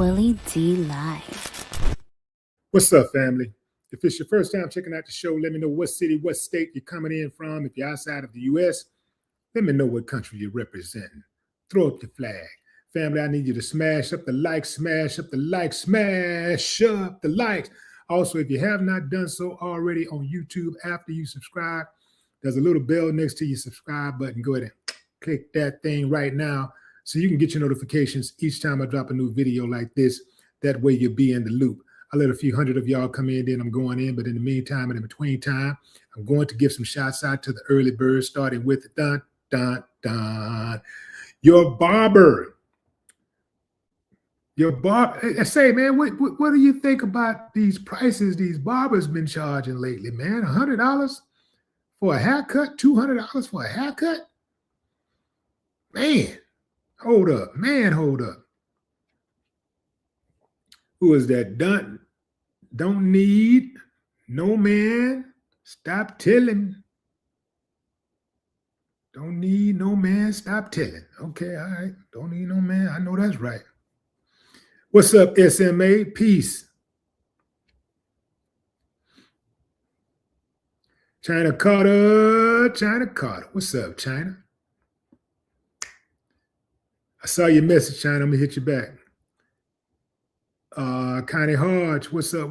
Willie D Live. What's up, family? If it's your first time checking out the show, let me know what city, what state you're coming in from. If you're outside of the U.S., let me know what country you're representing. Throw up your flag. Family, I need you to smash up the like, smash up the like, smash up the likes. Also, if you have not done so already on YouTube, after you subscribe, there's a little bell next to your subscribe button. Go ahead and click that thing right now so you can get your notifications each time I drop a new video like this. That way you'll be in the loop. I let a few hundred of y'all come in, then I'm going in. But in the meantime and in between time, I'm going to give some shouts out to the early birds, starting with dun, dun, dun. Your barber. Say, man, what do you think about these prices these barbers been charging lately, man? $100 for a haircut, $200 for a haircut? Man, hold up. Who is that? Don't need no man. Stop telling. Don't need no man. Stop telling. Okay, all right. Don't need no man. I know that's right. What's up, SMA? Peace. China Carter. What's up, China? I saw your message, China. I'm going to hit you back. Connie Hodge, what's up?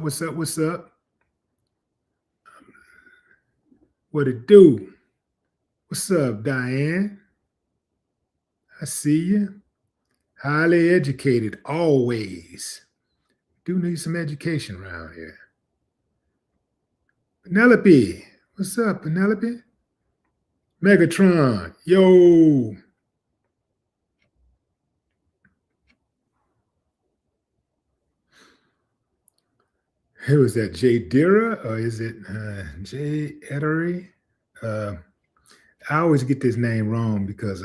What it do? What's up, Diane? I see you. Highly educated, always. Do need some education around here. Penelope, what's up, Penelope? Megatron, yo. Who is that, Jay Dira, or is it Jay Edery? I always get this name wrong because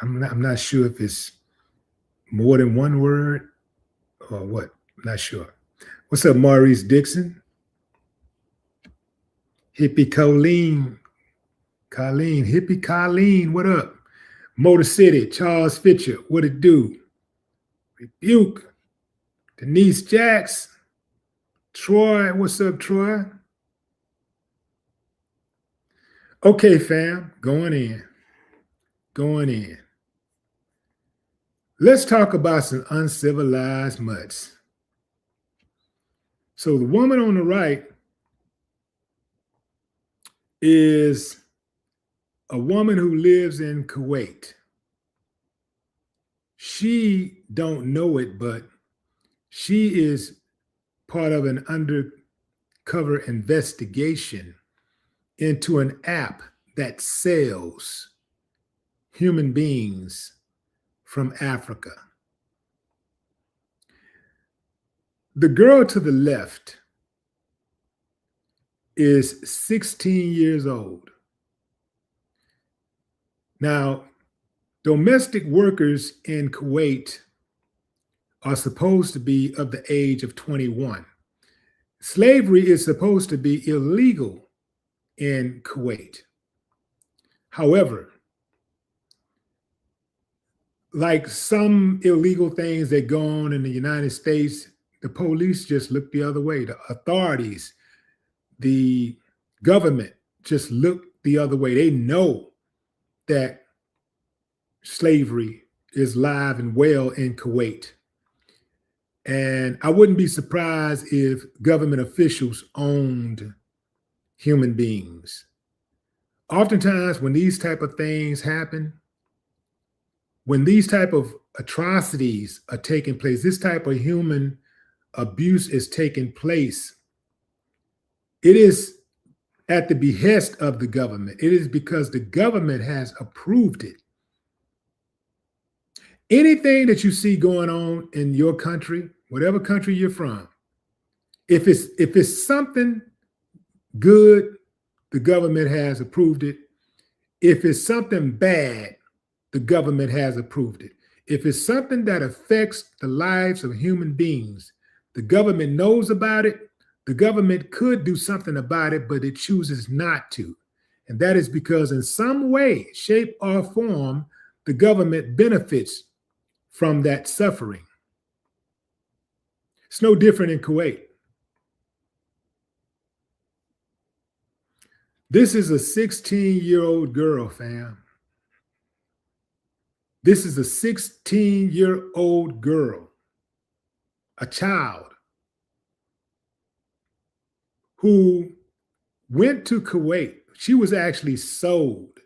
I'm not sure if it's more than one word or what. I'm not sure. What's up, Maurice Dixon? Hippie Colleen, Hippie Colleen, what up? Motor City, Charles Fitcher, what it do? Rebuke. Denise Jacks, Troy, what's up, Troy? Okay, fam, going in. Let's talk about some uncivilized mutts. So the woman on the right is a woman who lives in Kuwait. She don't know it, but she is part of an undercover investigation into an app that sells human beings from Africa. The girl to the left is 16 years old. Now, domestic workers in Kuwait are supposed to be of the age of 21. Slavery is supposed to be illegal in Kuwait. However, like some illegal things that go on in the United States, the police just look the other way. The authorities, the government just look the other way. They know that slavery is live and well in Kuwait. And I wouldn't be surprised if government officials owned human beings. Oftentimes, when these type of things happen, when these type of atrocities are taking place, this type of human abuse is taking place, it is at the behest of the government. It is because the government has approved it. Anything that you see going on in your country, whatever country you're from, if it's something good, the government has approved it. If it's something bad, the government has approved it. If it's something that affects the lives of human beings, the government knows about it. The government could do something about it, but it chooses not to. And that is because in some way, shape, or form, the government benefits from that suffering. It's no different in Kuwait. This is a 16-year-old girl, fam. This is a 16-year-old girl, a child, who went to Kuwait. She was actually sold.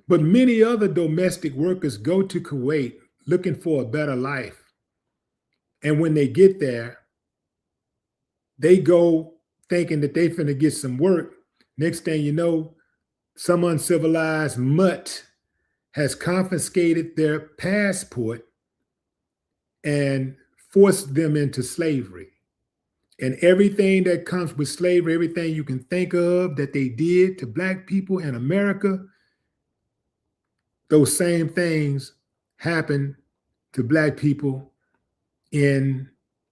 But many other domestic workers go to Kuwait looking for a better life. And when they get there, they go thinking that they finna get some work. Next thing you know, some uncivilized mutt has confiscated their passport and forced them into slavery. And everything that comes with slavery, everything you can think of that they did to Black people in America, those same things happen to Black people in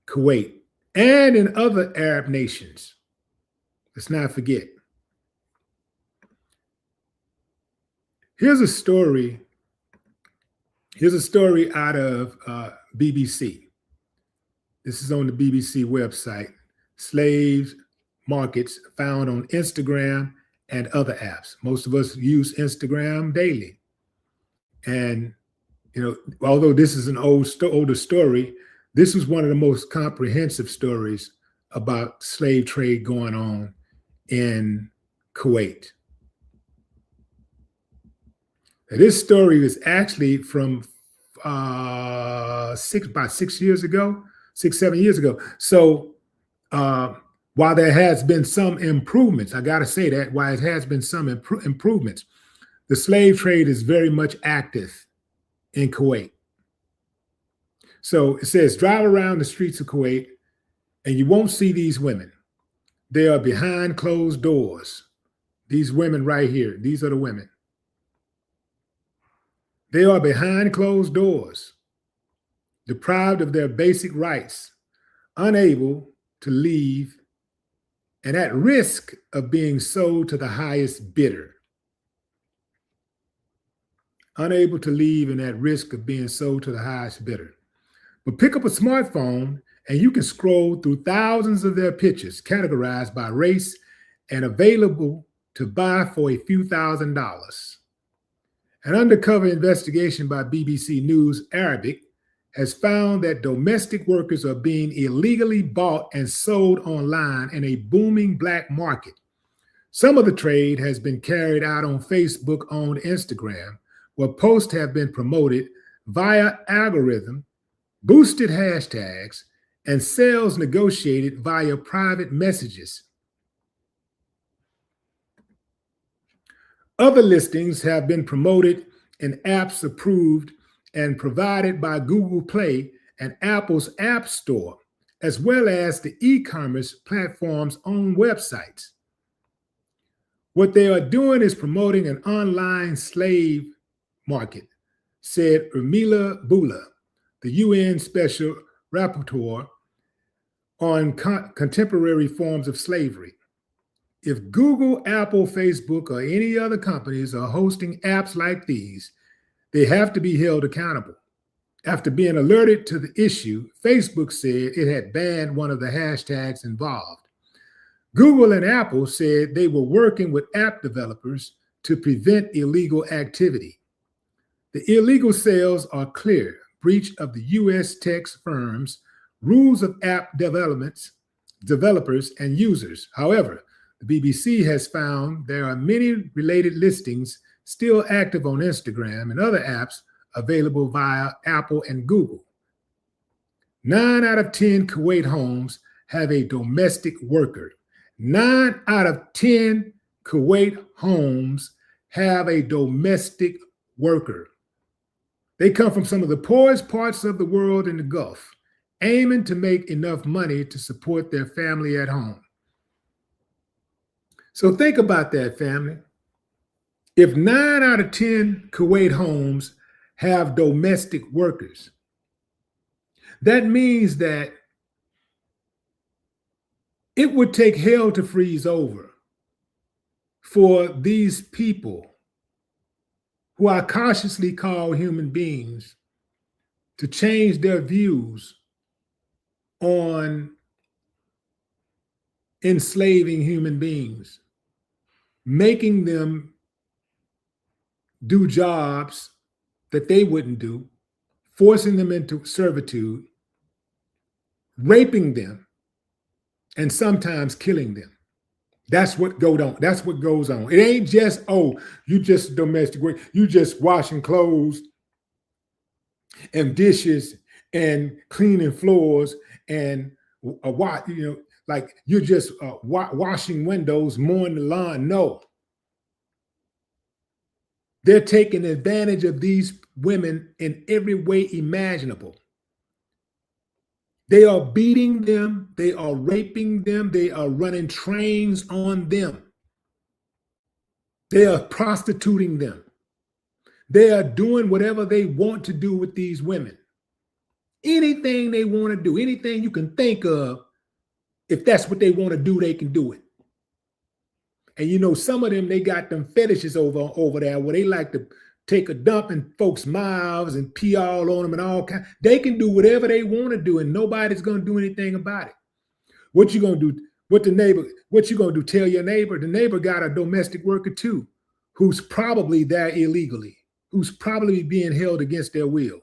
Kuwait and in other Arab nations. Let's not forget. Here's a story out of BBC. This is on the BBC website. Slaves markets found on Instagram and other apps. Most of us use Instagram daily. And, you know, although this is an older story, this was one of the most comprehensive stories about slave trade going on in Kuwait. Now, this story is actually from about 6 years ago, 7 years ago. So while there has been some improvements, I got to say that, while it has been some improvements, the slave trade is very much active in Kuwait. So it says, drive around the streets of Kuwait and you won't see these women. They are behind closed doors. These women right here, these are the women. They are behind closed doors, deprived of their basic rights, unable to leave, and at risk of being sold to the highest bidder. Unable to leave and at risk of being sold to the highest bidder. But pick up a smartphone and you can scroll through thousands of their pictures categorized by race and available to buy for a few $1,000s. An undercover investigation by BBC News Arabic has found that domestic workers are being illegally bought and sold online in a booming black market. Some of the trade has been carried out on Facebook-owned Instagram, where posts have been promoted via algorithm, boosted hashtags, and sales negotiated via private messages. Other listings have been promoted in apps approved and provided by Google Play and Apple's App Store, as well as the e-commerce platform's own websites. What they are doing is promoting an online slave market, said Urmila Bula, the UN Special Rapporteur on contemporary forms of slavery. If Google, Apple, Facebook, or any other companies are hosting apps like these, they have to be held accountable. After being alerted to the issue, Facebook said it had banned one of the hashtags involved. Google and Apple said they were working with app developers to prevent illegal activity. The illegal sales are clear, breach of the US tech firms' rules of app developers and users. However, the BBC has found there are many related listings still active on Instagram and other apps available via Apple and Google. 9 out of 10 Kuwait homes have a domestic worker. 9 out of 10 Kuwait homes have a domestic worker. They come from some of the poorest parts of the world in the Gulf, aiming to make enough money to support their family at home. So think about that, family. If 9 out of 10 Kuwait homes have domestic workers, that means that it would take hell to freeze over for these people who I cautiously call human beings, to change their views on enslaving human beings, making them do jobs that they wouldn't do, forcing them into servitude, raping them, and sometimes killing them. That's what goes on. That's what goes on. It ain't just, oh, you just domestic work, you just washing clothes and dishes and cleaning floors and like you're just washing windows, mowing the lawn. No, they're taking advantage of these women in every way imaginable. They are beating them, they are raping them, they are running trains on them. They are prostituting them. They are doing whatever they want to do with these women. Anything they want to do, anything you can think of, if that's what they want to do, they can do it. And some of them, they got them fetishes over there where they like to take a dump in folks' mouths and pee all on them and all kinds. They can do whatever they want to do, and nobody's going to do anything about it. What you going to do? What you going to do? Tell your neighbor? The neighbor got a domestic worker too, who's probably there illegally, who's probably being held against their will.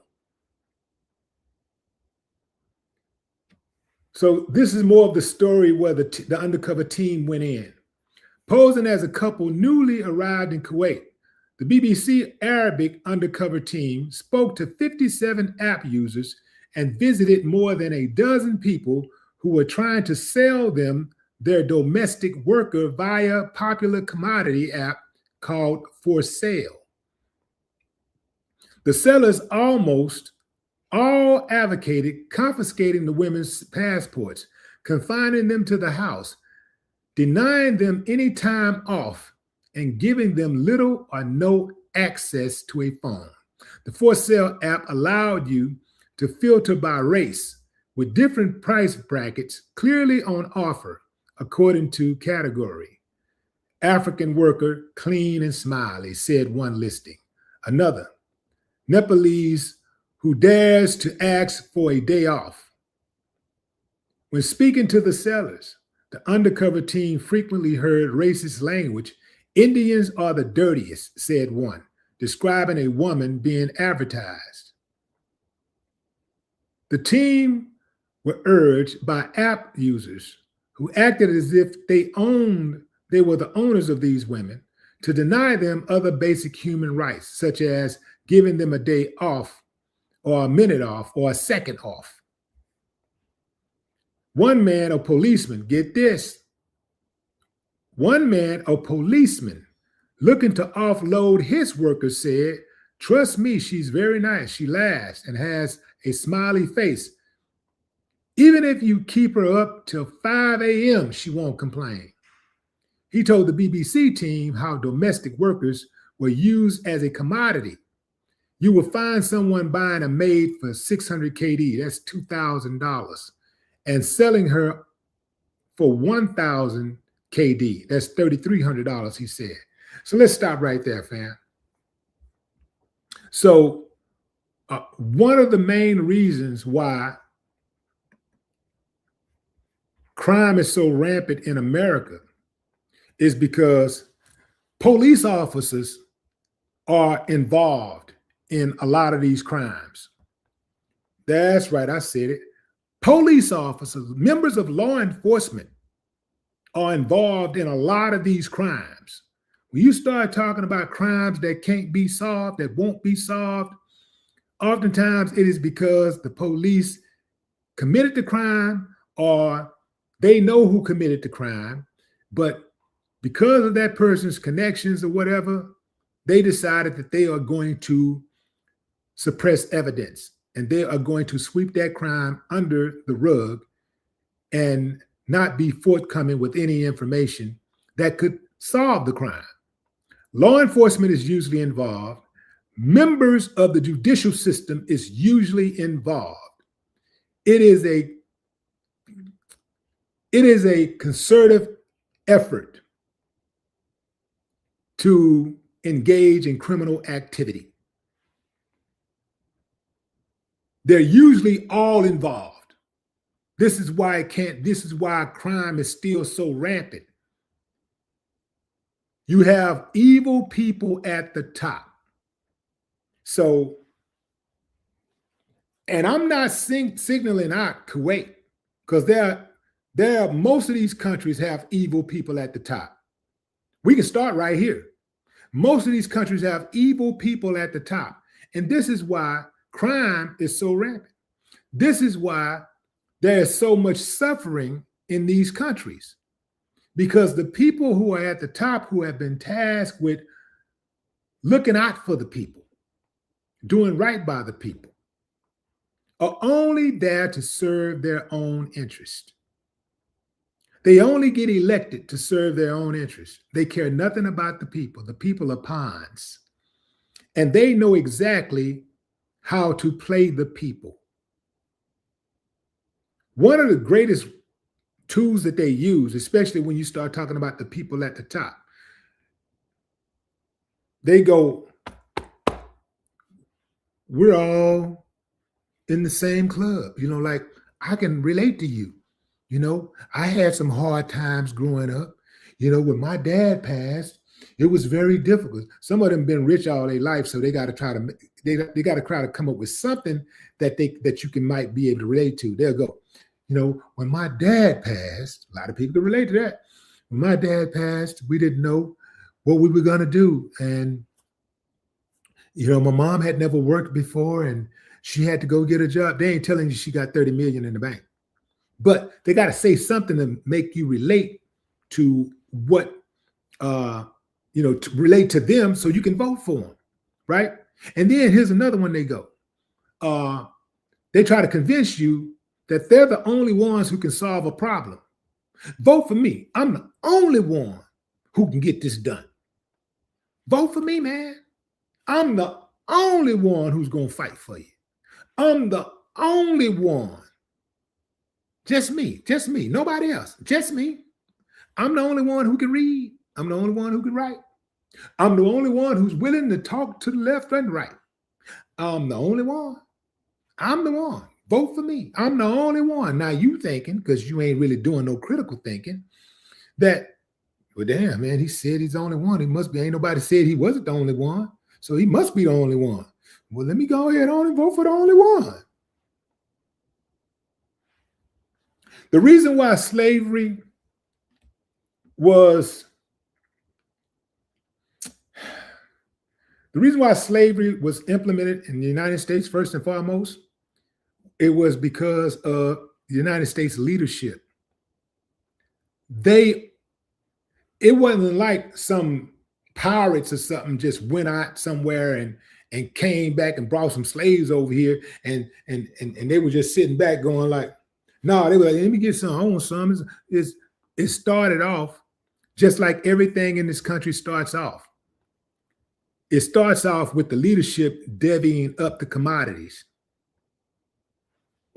So this is more of the story where the undercover team went in. Posing as a couple newly arrived in Kuwait, the BBC Arabic undercover team spoke to 57 app users and visited more than a dozen people who were trying to sell them their domestic worker via popular commodity app called For Sale. The sellers almost all advocated confiscating the women's passports, confining them to the house, denying them any time off, and giving them little or no access to a phone. The For Sale app allowed you to filter by race with different price brackets clearly on offer according to category. African worker, clean and smiley, said one listing. Another, Nepalese who dares to ask for a day off. When speaking to the sellers, the undercover team frequently heard racist language. Indians are the dirtiest, said one, describing a woman being advertised. The team were urged by app users who acted as if they were the owners of these women to deny them other basic human rights, such as giving them a day off or a minute off or a second off. One man, a policeman, get this. One man, a policeman, looking to offload his workers said, "Trust me, she's very nice. She laughs and has a smiley face. Even if you keep her up till 5 a.m., she won't complain." He told the BBC team how domestic workers were used as a commodity. You will find someone buying a maid for 600 KD, that's $2,000, and selling her for 1,000 KD, that's $3,300, he said. So let's stop right there, fam. So one of the main reasons why crime is so rampant in America is because police officers are involved in a lot of these crimes. That's right, I said it. Police officers, members of law enforcement, are involved in a lot of these crimes. When you start talking about crimes that can't be solved, that won't be solved, oftentimes it is because the police committed the crime or they know who committed the crime, but because of that person's connections or whatever, they decided that they are going to suppress evidence and they are going to sweep that crime under the rug and not be forthcoming with any information that could solve the crime. Law enforcement is usually involved. Members of the judicial system is usually involved. It is a concerted effort to engage in criminal activity. They're usually all involved. This is why crime is still so rampant. You have evil people at the top. So, and I'm not signaling out Kuwait, because most of these countries have evil people at the top. We can start right here. Most of these countries have evil people at the top. And this is why crime is so rampant. This is why there is so much suffering in these countries, because the people who are at the top, who have been tasked with looking out for the people, doing right by the people, are only there to serve their own interest. They only get elected to serve their own interest. They care nothing about the people. The people are pawns. And they know exactly how to play the people. One of the greatest tools that they use, especially when you start talking about the people at the top, they go, we're all in the same club. Like, I can relate to you. I had some hard times growing up. When my dad passed, it was very difficult. Some of them been rich all their life, so they got to try to come up with something that you might be able to relate to. They'll go, when my dad passed, a lot of people can relate to that. When my dad passed, we didn't know what we were going to do. And, my mom had never worked before, and she had to go get a job. They ain't telling you she got 30 million in the bank. But they got to say something to make you relate to what, to relate to them so you can vote for them, right? And then here's another one they go. They try to convince you that they're the only ones who can solve a problem. Vote for me. I'm the only one who can get this done. Vote for me, man. I'm the only one who's going to fight for you. I'm the only one. Just me, nobody else, just me. I'm the only one who can read. I'm the only one who can write. I'm the only one who's willing to talk to the left and right. I'm the only one. I'm the one. Vote for me. I'm the only one. Now you thinking, because you ain't really doing no critical thinking, that, well, damn, man, he said he's the only one. He must be, ain't nobody said he wasn't the only one. So he must be the only one. Well, let me go ahead on and vote for the only one. The reason why slavery was implemented in the United States, first and foremost, it was because of the United States leadership. It wasn't like some pirates or something just went out somewhere and came back and brought some slaves over here and they were just sitting back going like, no, they were like, let me get some. I want some. It started off just like everything in this country starts off. It starts off with the leadership divvying up the commodities.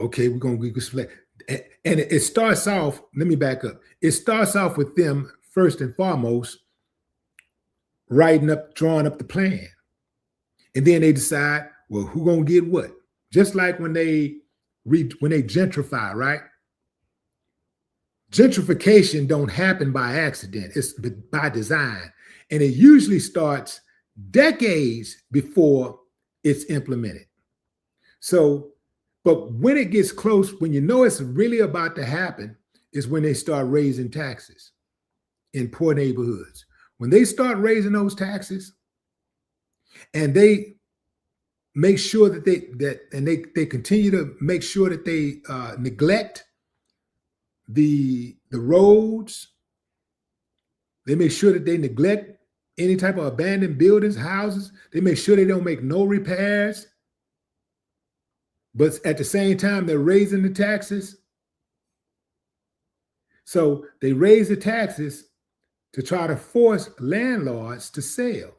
Okay, we're going to display. And it starts off, let me back up. It starts off with them, first and foremost, drawing up the plan. And then they decide, well, who going to get what? Just like when they gentrify, right? Gentrification don't happen by accident. It's by design. And it usually starts decades before it's implemented. So, but when it gets close, when you know it's really about to happen, is when they start raising taxes in poor neighborhoods. When they start raising those taxes and they make sure that they continue to make sure that they neglect the roads. They make sure that they neglect any type of abandoned buildings, houses. They make sure they don't make no repairs. But at the same time, they're raising the taxes. So they raise the taxes to try to force landlords to sell.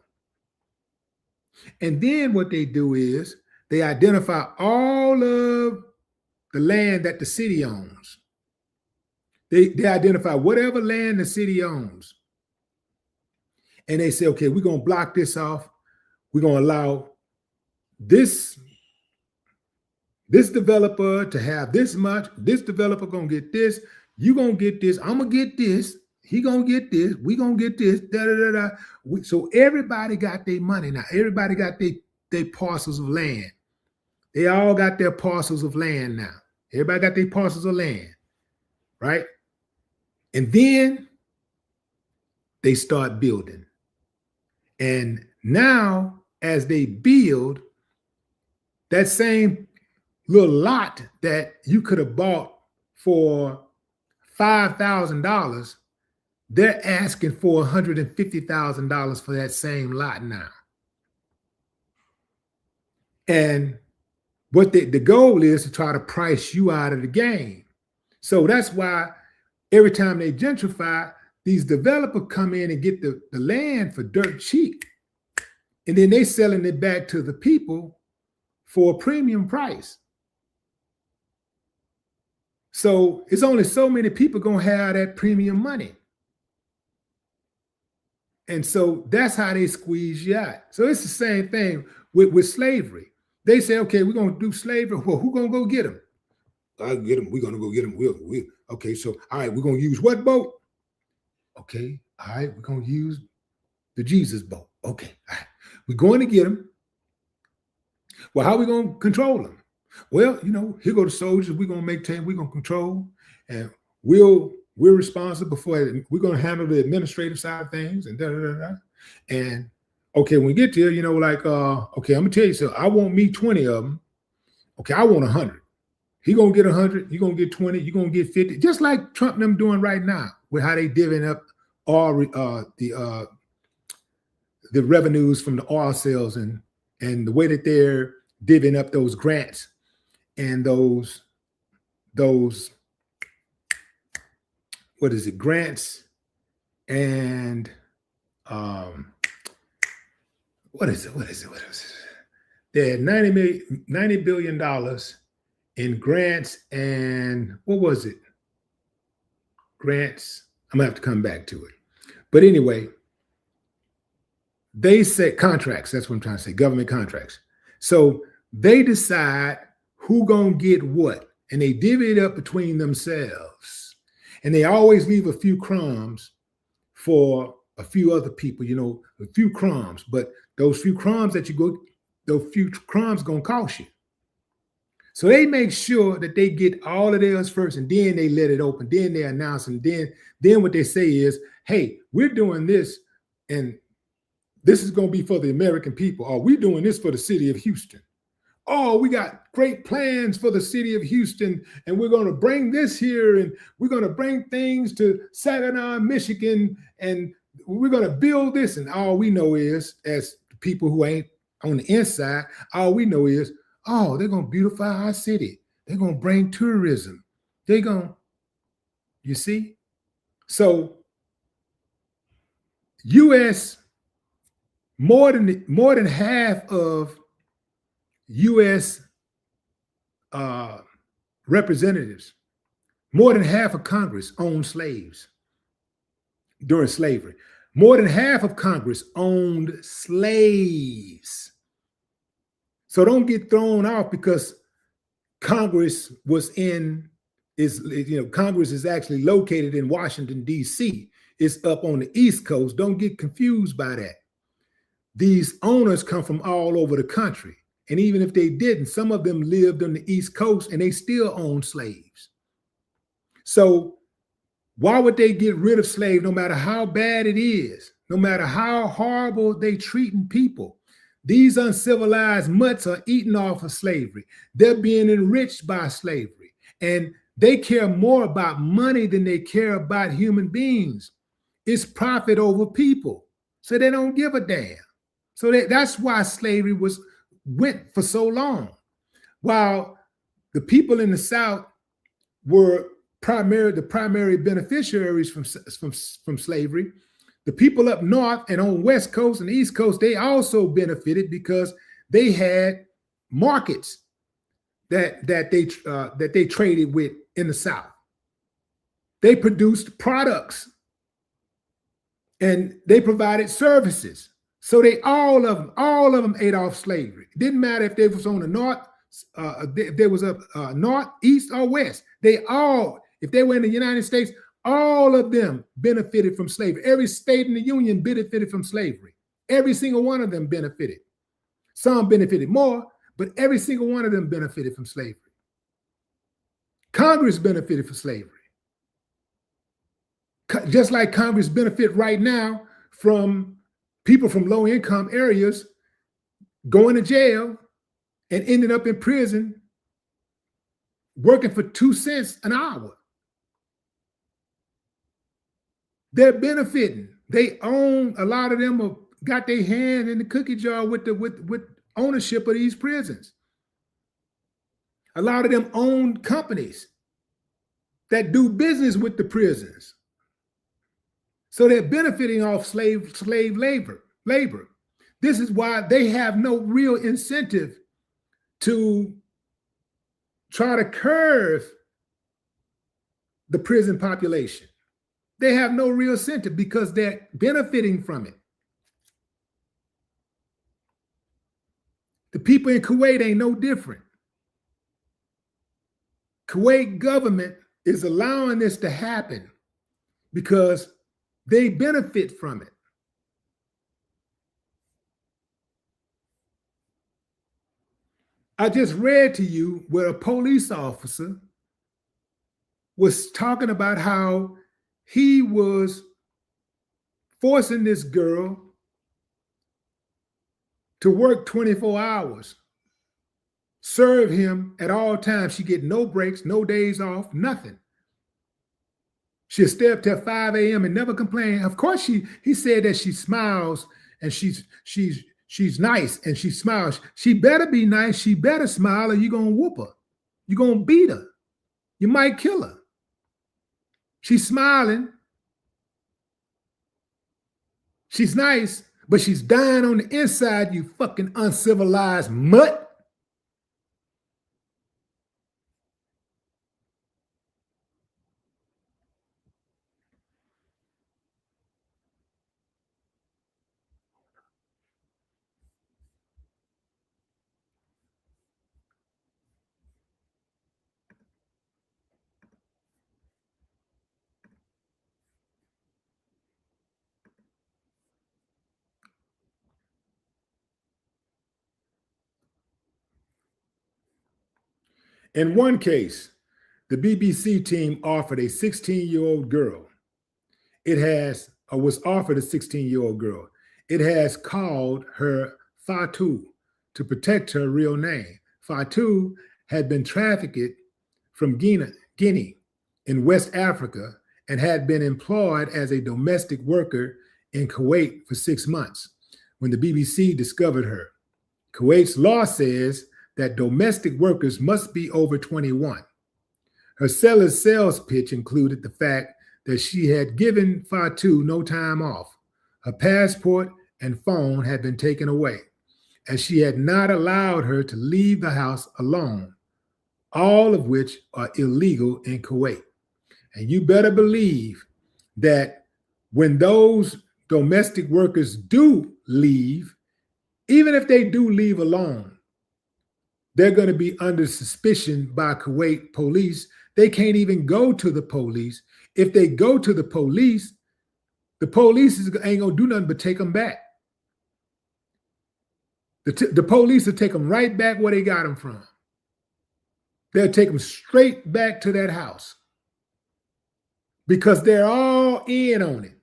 And then what they do is they identify all of the land that the city owns. They identify whatever land the city owns. and they say, okay, we're going to block this off. We're going to allow this developer to have this much. This developer going to get this. You going to get this. I'm going to get this. He going to get this. We going to get this. Da, da, da, da. So everybody got their money now. Everybody got their parcels of land. They all got their parcels of land now. Everybody got their parcels of land, right? And then they start building. And now, as they build, that same little lot that you could have bought for $5,000, they're asking for $150,000 for that same lot now. And what the goal is to try to price you out of the game. So that's why every time they gentrify, these developers come in and get the land for dirt cheap. And then they selling it back to the people for a premium price. So it's only so many people going to have that premium money. And so that's how they squeeze you out. So it's the same thing with slavery. They say, okay, we're going to do slavery. Well, who's going to go get them? I'll get them. We're going to go get them. We'll. Okay, so, all right, we're going to use what boat? Okay, all right, we're going to use the Jesus boat. Okay, all right. We're going to get them. Well, how are we going to control them? Well, here go the soldiers. We're going to maintain, we're going to control, and we're responsible for it. We're going to handle the administrative side of things and da-da-da-da. And okay, when we get there, okay, I'm going to tell you, so I won't meet 20 of them. Okay, I want 100. He going to get 100, you're going to get 20, you're going to get 50, just like Trump and them doing right now with how they divvying up all the revenues from the oil sales and the way that they're divvying up those grants and those what is it, grants and what is it? They had $90 billion in grants and what was it? Grants. I'm gonna have to come back to it. But anyway, they say contracts. That's what I'm trying to say, government contracts. So they decide who gonna get what, and they divvy it up between themselves. And they always leave a few crumbs for a few other people, a few crumbs. But those few crumbs those few crumbs gonna cost you. So they make sure that they get all of theirs first, and then they let it open. Then they announce, and then what they say is, "Hey, we're doing this, and this is going to be for the American people. Or we're doing this for the city of Houston. Oh, we got great plans for the city of Houston, and we're going to bring this here, and we're going to bring things to Saginaw, Michigan, and we're going to build this." And all we know is, as people who ain't on the inside, all we know is, oh, they're going to beautify our city. They're going to bring tourism. You see? So U.S., more than half of U.S. Representatives, more than half of Congress owned slaves during slavery. More than half of Congress owned slaves. So don't get thrown off because Congress Congress is actually located in Washington, D.C. It's up on the East Coast. Don't get confused by that. These owners come from all over the country. And even if they didn't, some of them lived on the East Coast and they still own slaves. So why would they get rid of slaves no matter how bad it is, no matter how horrible they treating people? These uncivilized mutts are eating off of slavery. They're being enriched by slavery. And they care more about money than they care about human beings. It's profit over people. So they don't give a damn. So that's why slavery went for so long. While the people in the South were the primary beneficiaries from slavery, the people up north and on West Coast and East Coast, they also benefited because they had markets that they traded with in the South. They produced products and they provided services. So they all of them ate off slavery. It didn't matter if they was on the north, if there was a north, east, or west. They all, if they were in the United States, all of them benefited from slavery. Every state in the Union benefited from slavery. Every single one of them benefited. Some benefited more, but every single one of them benefited from slavery. Congress benefited from slavery. Just like Congress benefit right now from people from low-income areas going to jail and ending up in prison working for 2 cents an hour. They're benefiting. They own, a lot of them have got their hand in the cookie jar with ownership of these prisons. A lot of them own companies that do business with the prisons. So they're benefiting off slave labor. This is why they have no real incentive to try to curb the prison population. They have no real incentive because they're benefiting from it. The people in Kuwait ain't no different. Kuwait government is allowing this to happen because they benefit from it. I just read to you where a police officer was talking about how he was forcing this girl to work 24 hours, serve him at all times. She get no breaks, no days off, nothing. She'll stay up till 5 a.m. and never complain. Of course, he said that she smiles and she's nice and she smiles. She better be nice. She better smile or you're going to whoop her. You're going to beat her. You might kill her. She's smiling. She's nice, but she's dying on the inside, you fucking uncivilized mutt. In one case, the BBC team offered a 16-year-old girl. Was offered a 16-year-old girl. It has called her Fatu to protect her real name. Fatu had been trafficked from Guinea in West Africa and had been employed as a domestic worker in Kuwait for 6 months when the BBC discovered her. Kuwait's law says that domestic workers must be over 21. Her seller's sales pitch included the fact that she had given Fatu no time off. Her passport and phone had been taken away, and she had not allowed her to leave the house alone, all of which are illegal in Kuwait. And you better believe that when those domestic workers do leave, even if they do leave alone, they're going to be under suspicion by Kuwait police. They can't even go to the police. If they go to the police ain't going to do nothing but take them back. The police will take them right back where they got them from. They'll take them straight back to that house because they're all in on it.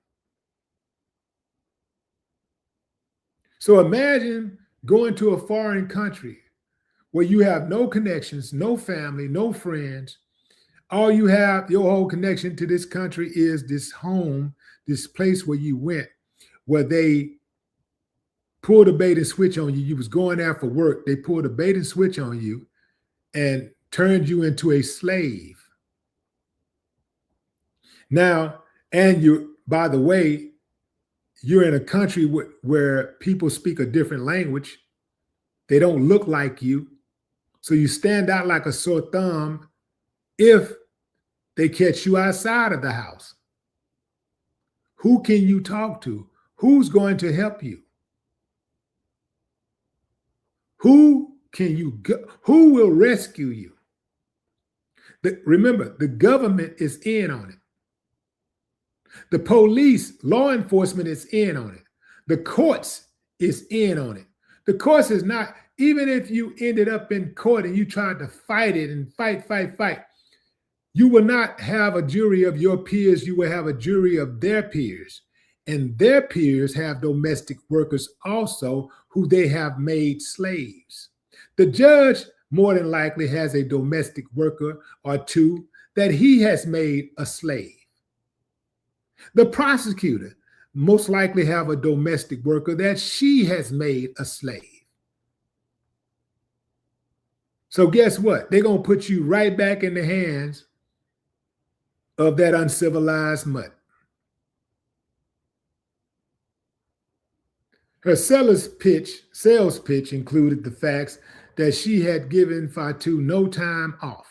So imagine going to a foreign country where you have no connections, no family, no friends. All you have, your whole connection to this country is this home, this place where you went, where they pulled a bait and switch on you. You was going there for work. They pulled a bait and switch on you and turned you into a slave. Now, and by the way, you're in a country where people speak a different language. They don't look like you. So you stand out like a sore thumb if they catch you outside of the house. Who can you talk to? Who's going to help you? Who can you go? Who will rescue you? Remember, the government is in on it. The police, law enforcement is in on it. The courts is in on it. The courts is not, even if you ended up in court and you tried to fight it and fight, you will not have a jury of your peers. You will have a jury of their peers. And their peers have domestic workers also who they have made slaves. The judge more than likely has a domestic worker or two that he has made a slave. The prosecutor most likely have a domestic worker that she has made a slave. So guess what? They're going to put you right back in the hands of that uncivilized mutt. Her sales pitch included the facts that she had given Fatu no time off.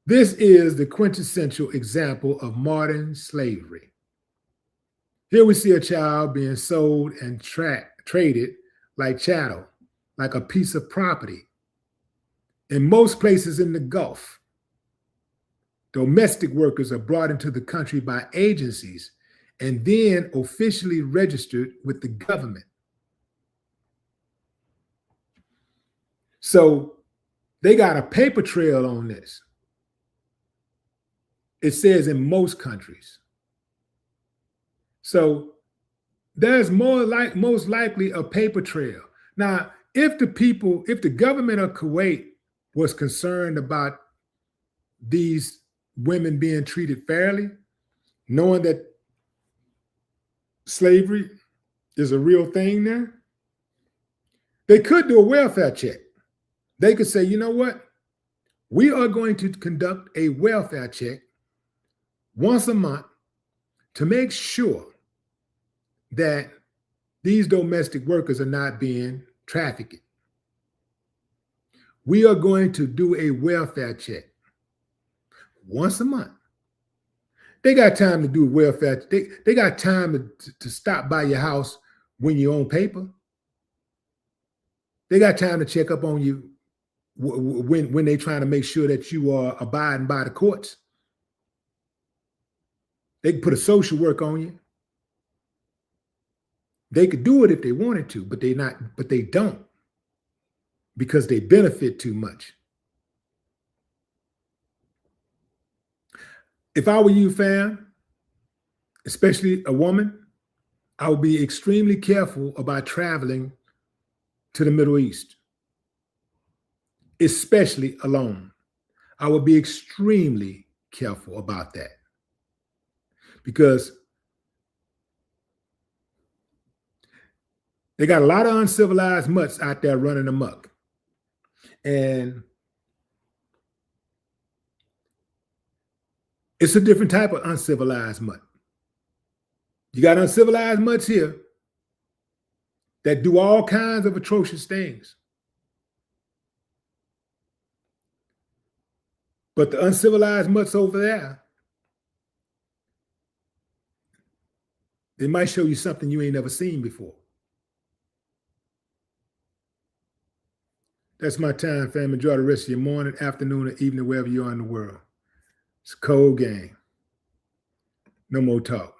This is the quintessential example of modern slavery. Here we see a child being sold and traded like chattel, like a piece of property. In most places in the Gulf, domestic workers are brought into the country by agencies and then officially registered with the government. So they got a paper trail on this. It says in most countries. So there's most likely a paper trail. Now, if the government of Kuwait was concerned about these women being treated fairly, knowing that slavery is a real thing there, they could do a welfare check. They could say, you know what? We are going to conduct a welfare check once a month to make sure that these domestic workers are not being trafficked. We are going to do a welfare check once a month. They got time to do welfare. They got time to stop by your house when you're on paper. They got time to check up on you when they're trying to make sure that you are abiding by the courts. They can put a social work on you. They could do it if they wanted to, but they don't, because they benefit too much. If I were you, fam, especially a woman, I would be extremely careful about traveling to the Middle East, especially alone. I would be extremely careful about that, because they got a lot of uncivilized mutts out there running amok. And it's a different type of uncivilized mutt. You got uncivilized mutts here that do all kinds of atrocious things. But the uncivilized mutts over there, they might show you something you ain't never seen before. That's my time, fam. Enjoy the rest of your morning, afternoon, or evening, wherever you are in the world. It's a cold game. No more talk.